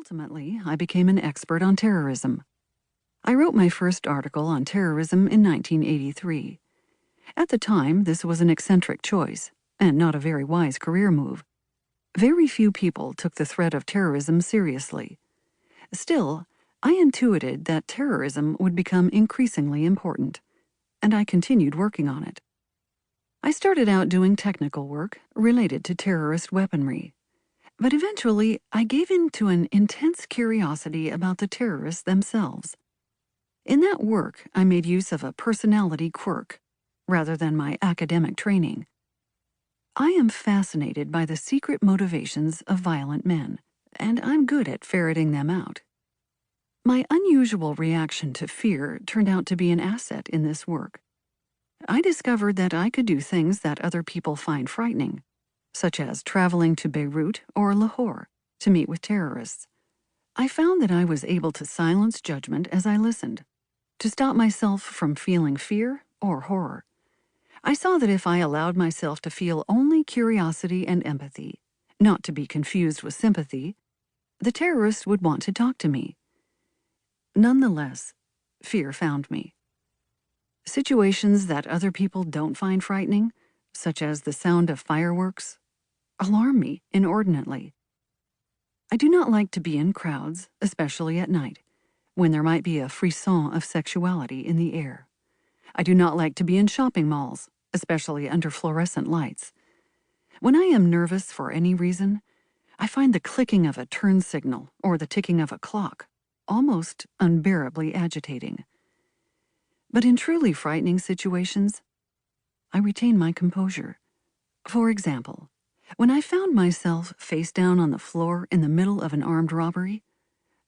Ultimately, I became an expert on terrorism. I wrote my first article on terrorism in 1983. At the time, this was an eccentric choice, and not a very wise career move. Very few people took the threat of terrorism seriously. Still, I intuited that terrorism would become increasingly important, and I continued working on it. I started out doing technical work related to terrorist weaponry, but eventually I gave in to an intense curiosity about the terrorists themselves. In that work, I made use of a personality quirk, rather than my academic training. I am fascinated by the secret motivations of violent men, and I'm good at ferreting them out. My unusual reaction to fear turned out to be an asset in this work. I discovered that I could do things that other people find frightening, such as traveling to Beirut or Lahore to meet with terrorists. I found that I was able to silence judgment as I listened, to stop myself from feeling fear or horror. I saw that if I allowed myself to feel only curiosity and empathy, not to be confused with sympathy, the terrorists would want to talk to me. Nonetheless, fear found me. Situations that other people don't find frightening, such as the sound of fireworks, alarm me inordinately. I do not like to be in crowds, especially at night, when there might be a frisson of sexuality in the air. I do not like to be in shopping malls, especially under fluorescent lights. When I am nervous for any reason, I find the clicking of a turn signal or the ticking of a clock almost unbearably agitating. But in truly frightening situations, I retain my composure. For example, when I found myself face down on the floor in the middle of an armed robbery,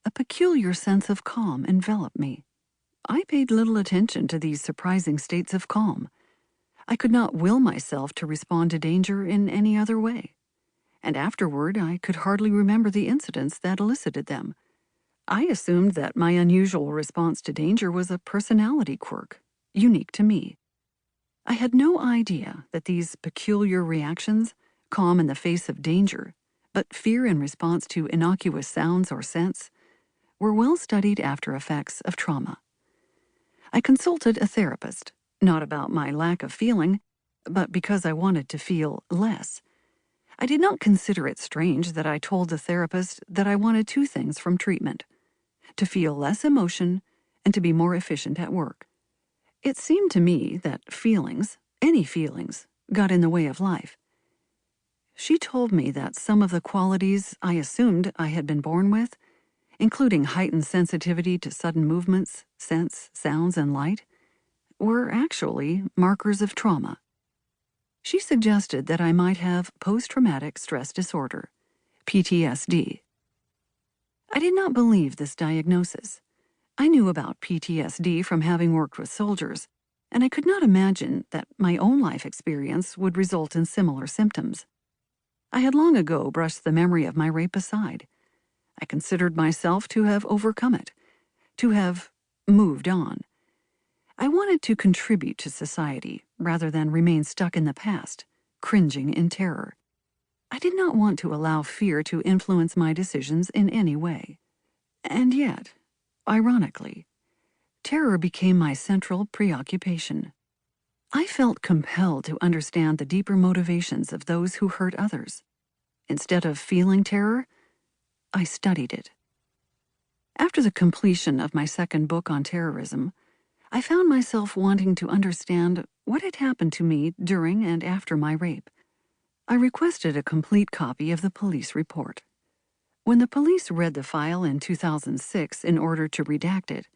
a peculiar sense of calm enveloped me. I paid little attention to these surprising states of calm. I could not will myself to respond to danger in any other way, and afterward I could hardly remember the incidents that elicited them. I assumed that my unusual response to danger was a personality quirk, unique to me. I had no idea that these peculiar reactions, calm in the face of danger, but fear in response to innocuous sounds or scents, were well-studied after effects of trauma. I consulted a therapist, not about my lack of feeling, but because I wanted to feel less. I did not consider it strange that I told the therapist that I wanted two things from treatment: to feel less emotion and to be more efficient at work. It seemed to me that feelings, any feelings, got in the way of life. She told me that some of the qualities I assumed I had been born with, including heightened sensitivity to sudden movements, scents, sounds, and light, were actually markers of trauma. She suggested that I might have post-traumatic stress disorder, PTSD. I did not believe this diagnosis. I knew about PTSD from having worked with soldiers, and I could not imagine that my own life experience would result in similar symptoms. I had long ago brushed the memory of my rape aside. I considered myself to have overcome it, to have moved on. I wanted to contribute to society rather than remain stuck in the past, cringing in terror. I did not want to allow fear to influence my decisions in any way. And yet, ironically, terror became my central preoccupation. I felt compelled to understand the deeper motivations of those who hurt others. Instead of feeling terror, I studied it. After the completion of my second book on terrorism, I found myself wanting to understand what had happened to me during and after my rape. I requested a complete copy of the police report. When the police read the file in 2006 in order to redact it,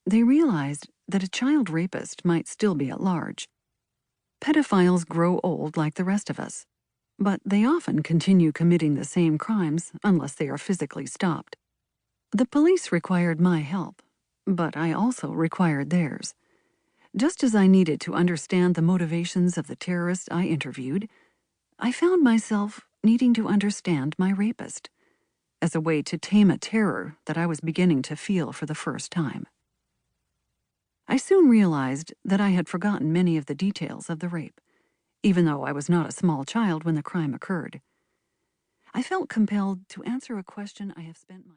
they realized that a child rapist might still be at large. Pedophiles grow old like the rest of us, but they often continue committing the same crimes unless they are physically stopped. The police required my help, but I also required theirs. Just as I needed to understand the motivations of the terrorists I interviewed, I found myself needing to understand my rapist, as a way to tame a terror that I was beginning to feel for the first time. I soon realized that I had forgotten many of the details of the rape, even though I was not a small child when the crime occurred. I felt compelled to answer a question I have spent my